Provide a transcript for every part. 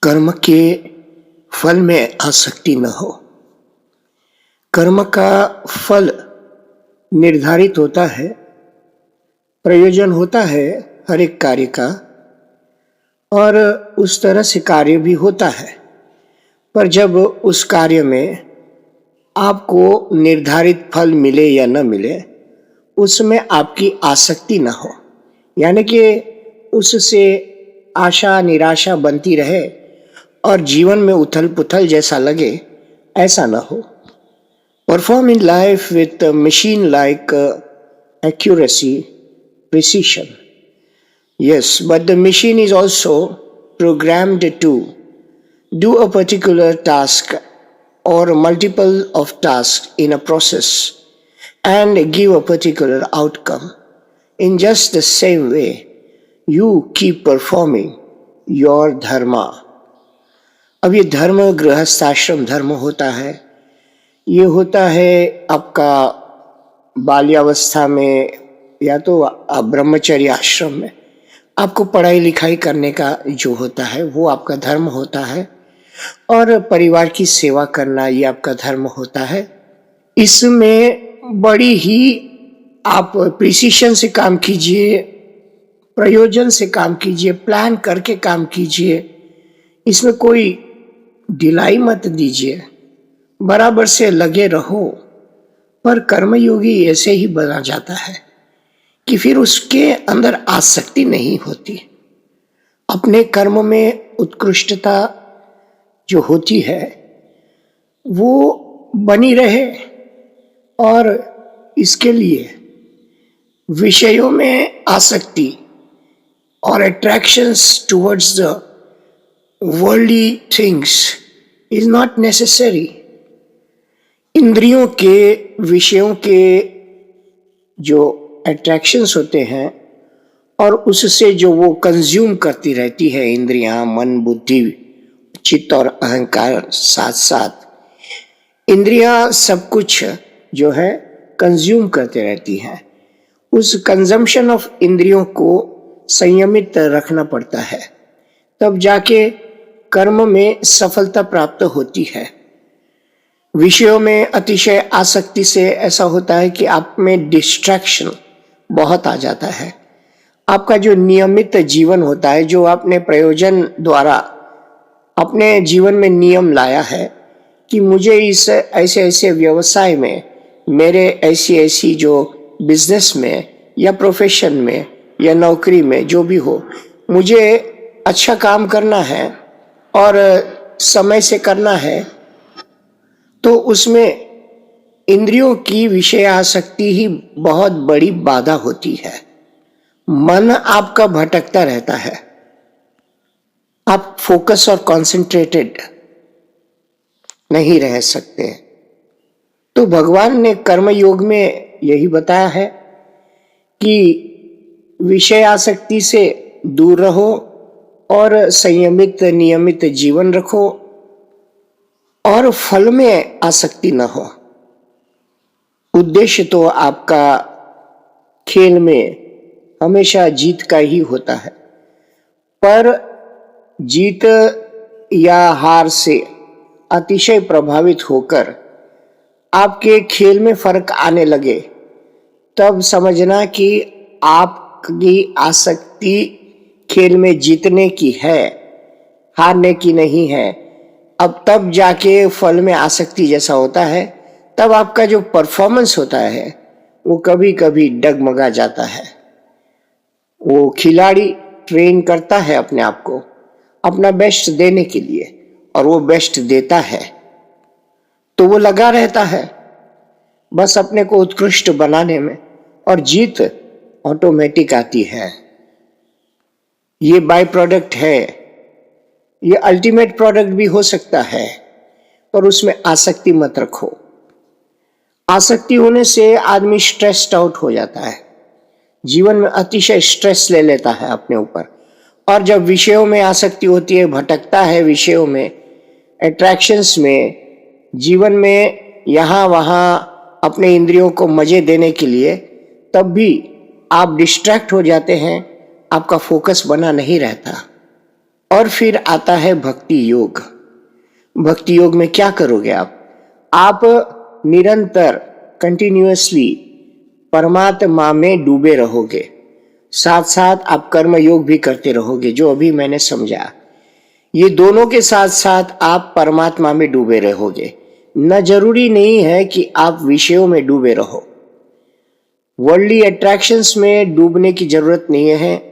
कर्म के फल में आसक्ति न हो। कर्म का फल निर्धारित होता है, प्रयोजन होता है हर एक कार्य का, और उस तरह से कार्य भी होता है। पर जब उस कार्य में आपको निर्धारित फल मिले या न मिले, उसमें आपकी आसक्ति न हो, यानी कि उससे आशा निराशा बनती रहे और जीवन में उथल पुथल जैसा लगे, ऐसा न हो। Perform in life with machine like accuracy, precision. Yes, but the machine is also programmed to do a particular task or multiple of tasks in a process and give a particular outcome. In just the same way, you keep performing your dharma. अब ये धर्म गृहस्थाश्रम धर्म होता है। ये होता है आपका बाल्यावस्था में या तो ब्रह्मचर्य आश्रम में आपको पढ़ाई लिखाई करने का जो होता है वो आपका धर्म होता है, और परिवार की सेवा करना ये आपका धर्म होता है। इसमें बड़ी ही आप प्रिसीशन से काम कीजिए, प्रयोजन से काम कीजिए, प्लान करके काम कीजिए। इसमें कोई ढिलाई मत दीजिए, बराबर से लगे रहो। पर कर्मयोगी ऐसे ही बना जाता है कि फिर उसके अंदर आसक्ति नहीं होती। अपने कर्म में उत्कृष्टता जो होती है वो बनी रहे, और इसके लिए विषयों में आसक्ति और attractions towards the worldly things is not necessary. इंद्रियों के विषयों के जो अट्रैक्शंस होते हैं और उससे जो वो कंज्यूम करती रहती है इंद्रियां, मन, बुद्धि, चित्त और अहंकार, साथ साथ इंद्रियां सब कुछ जो है कंज्यूम करते रहती हैं। उस कंजम्पशन ऑफ इंद्रियों को संयमित रखना पड़ता है, तब जाके कर्म में सफलता प्राप्त होती है। विषयों में अतिशय आसक्ति से ऐसा होता है कि आप में डिस्ट्रैक्शन बहुत आ जाता है। आपका जो नियमित जीवन होता है, जो आपने प्रयोजन द्वारा अपने जीवन में नियम लाया है कि मुझे इस ऐसे ऐसे व्यवसाय में, मेरे ऐसी ऐसी जो बिजनेस में या प्रोफेशन में या नौकरी में जो भी हो, मुझे अच्छा काम करना है और समय से करना है, तो उसमें इंद्रियों की विषय आसक्ति ही बहुत बड़ी बाधा होती है। मन आपका भटकता रहता है, आप फोकस और कॉन्सेंट्रेटेड नहीं रह सकते। तो भगवान ने कर्म योग में यही बताया है कि विषय आसक्ति से दूर रहो और संयमित नियमित जीवन रखो, और फल में आसक्ति न हो। उद्देश्य तो आपका खेल में हमेशा जीत का ही होता है, पर जीत या हार से अतिशय प्रभावित होकर आपके खेल में फर्क आने लगे, तब समझना कि आपकी आसक्ति खेल में जीतने की है, हारने की नहीं है। अब तब जाके फल में आसक्ति जैसा होता है, तब आपका जो परफॉर्मेंस होता है वो कभी कभी डगमगा जाता है। वो खिलाड़ी ट्रेन करता है अपने आप को अपना बेस्ट देने के लिए, और वो बेस्ट देता है तो वो लगा रहता है बस अपने को उत्कृष्ट बनाने में, और जीत ऑटोमेटिक आती है। ये बाय प्रोडक्ट है, ये अल्टीमेट प्रोडक्ट भी हो सकता है, पर उसमें आसक्ति मत रखो। आसक्ति होने से आदमी स्ट्रेस्ड आउट हो जाता है, जीवन में अतिशय स्ट्रेस ले लेता है अपने ऊपर। और जब विषयों में आसक्ति होती है, भटकता है विषयों में, अट्रैक्शंस में, जीवन में यहाँ वहाँ अपने इंद्रियों को मजे देने के लिए, तब भी आप डिस्ट्रैक्ट हो जाते हैं, आपका फोकस बना नहीं रहता और फिर आता है भक्ति योग। भक्ति योग में क्या करोगे आप निरंतर कंटिन्यूअसली परमात्मा में डूबे रहोगे, साथ साथ आप कर्म योग भी करते रहोगे, जो अभी मैंने समझा। ये दोनों के साथ साथ आप परमात्मा में डूबे रहोगे। न जरूरी नहीं है कि आप विषयों में डूबे रहो, वर्ल्डली अट्रैक्शंस में डूबने की जरूरत नहीं है,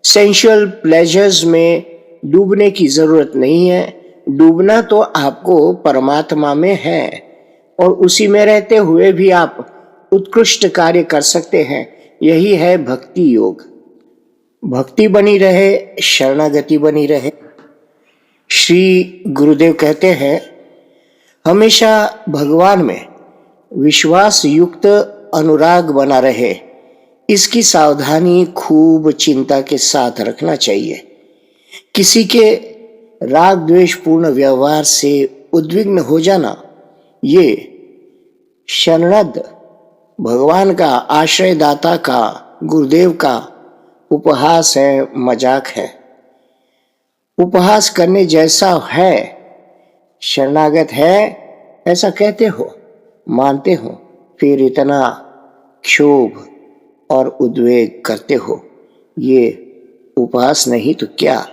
सेंशुअल प्लेजर्स में डूबने की जरूरत नहीं है। डूबना तो आपको परमात्मा में है, और उसी में रहते हुए भी आप उत्कृष्ट कार्य कर सकते हैं। यही है भक्ति योग। भक्ति बनी रहे, शरणागति बनी रहे। श्री गुरुदेव कहते हैं, हमेशा भगवान में विश्वास युक्त अनुराग बना रहे, इसकी सावधानी खूब चिंता के साथ रखना चाहिए। किसी के राग द्वेष पूर्ण व्यवहार से उद्विग्न हो जाना, ये शरणद भगवान का, आश्रयदाता का, गुरुदेव का उपहास है, मजाक है। उपहास करने जैसा है। शरणागत है ऐसा कहते हो, मानते हो, फिर इतना क्षोभ और उद्वेग करते हो, ये उपहास नहीं तो क्या।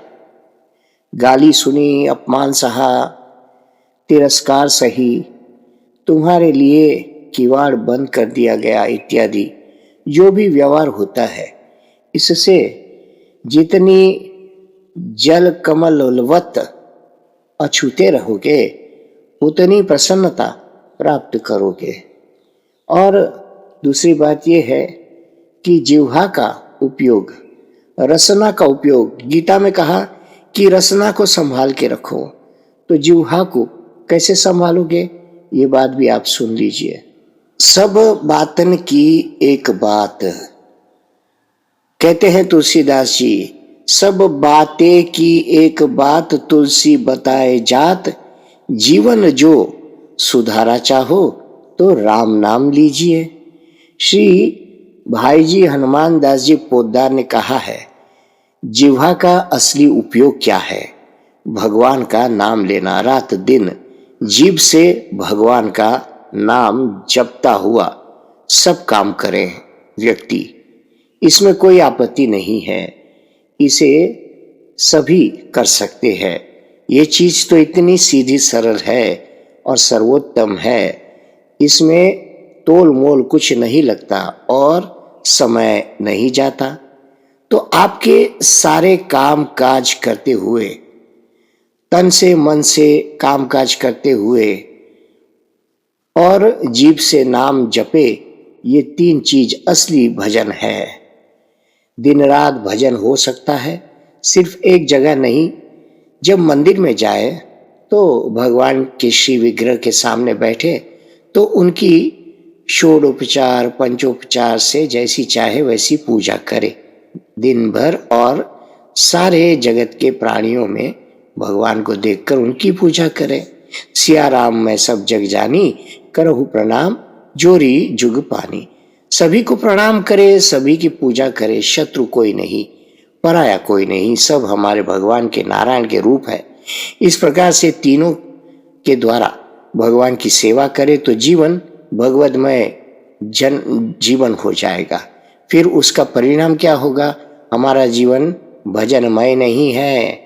गाली सुनी, अपमान सहा, तिरस्कार सही, तुम्हारे लिए किवाड़ बंद कर दिया गया इत्यादि जो भी व्यवहार होता है, इससे जितनी जल कमलवत अछूते रहोगे उतनी प्रसन्नता प्राप्त करोगे। और दूसरी बात यह है कि जिह्वा का उपयोग, रसना का उपयोग, गीता में कहा कि रसना को संभाल के रखो, तो जिह्वा को कैसे संभालोगे, ये बात भी आप सुन लीजिए। सब बातन की एक बात, कहते हैं तुलसीदास जी, सब बातें की एक बात तुलसी बताए जात, जीवन जो सुधारा चाहो तो राम नाम लीजिए। श्री भाई जी हनुमान दास जी पोद्दार ने कहा है, जिह्वा का असली उपयोग क्या है? भगवान का नाम लेना। रात दिन जीभ से भगवान का नाम जपता हुआ सब काम करे व्यक्ति, इसमें कोई आपत्ति नहीं है, इसे सभी कर सकते हैं। ये चीज तो इतनी सीधी सरल है और सर्वोत्तम है, इसमें तोल मोल कुछ नहीं लगता और समय नहीं जाता। तो आपके सारे काम काज करते हुए, तन से मन से काम काज करते हुए और जीभ से नाम जपे, ये तीन चीज असली भजन है। दिन रात भजन हो सकता है, सिर्फ एक जगह नहीं। जब मंदिर में जाए तो भगवान के श्री विग्रह के सामने बैठे तो उनकी षोडोपचार पंचोपचार से जैसी चाहे वैसी पूजा करे दिन भर, और सारे जगत के प्राणियों में भगवान को देखकर उनकी पूजा करे। सिया राम मैं सब जग जानी, करहु प्रणाम जोरी जुग पानी। सभी को प्रणाम करे, सभी की पूजा करे, शत्रु कोई नहीं, पराया कोई नहीं, सब हमारे भगवान के नारायण के रूप है। इस प्रकार से तीनों के द्वारा भगवान की सेवा करे तो जीवन भगवदमय जीवन हो जाएगा। फिर उसका परिणाम क्या होगा? हमारा जीवन भजनमय नहीं है,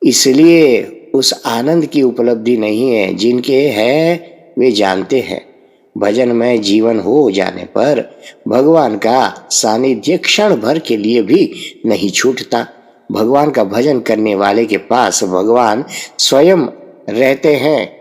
इसलिए उस आनंद की उपलब्धि नहीं है। जिनके है वे जानते हैं, भजनमय जीवन हो जाने पर भगवान का सानिध्य क्षण भर के लिए भी नहीं छूटता। भगवान का भजन करने वाले के पास भगवान स्वयं रहते हैं,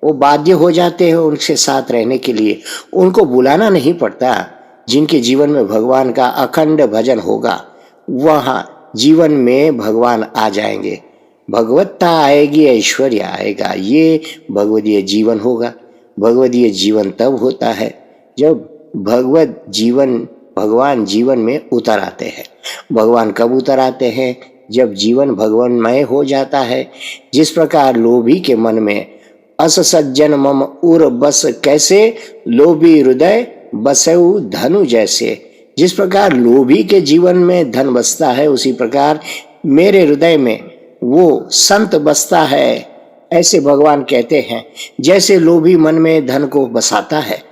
वो बाध्य हो जाते हैं उनके साथ रहने के लिए, उनको बुलाना नहीं पड़ता। जिनके जीवन में भगवान का अखंड भजन होगा, वहां जीवन में भगवान आ जाएंगे, भगवत्ता आएगी, ऐश्वर्य आएगा, ये भगवदीय जीवन होगा। भगवदीय जीवन तब होता है जब भगवान जीवन में उतर आते हैं। भगवान कब उतर आते हैं? जब जीवन भगवानमय हो जाता है। जिस प्रकार लोभी के मन में अस सज्जन मम उर बस कैसे, लोभी हृदय बसऊ धनु जैसे। जिस प्रकार लोभी के जीवन में धन बसता है, उसी प्रकार मेरे हृदय में वो संत बसता है, ऐसे भगवान कहते हैं। जैसे लोभी मन में धन को बसाता है,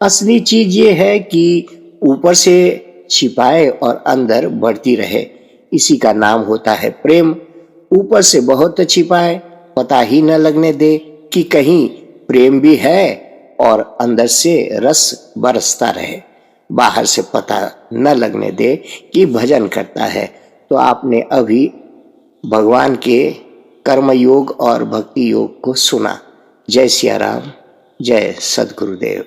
असली चीज ये है कि ऊपर से छिपाए और अंदर बढ़ती रहे। इसी का नाम होता है प्रेम। ऊपर से बहुत छिपाए, पता ही न लगने दे कि कहीं प्रेम भी है, और अंदर से रस बरसता रहे। बाहर से पता न लगने दे कि भजन करता है। तो आपने अभी भगवान के कर्म योग और भक्ति योग को सुना। जय सिया राम, जय सद्गुरुदेव।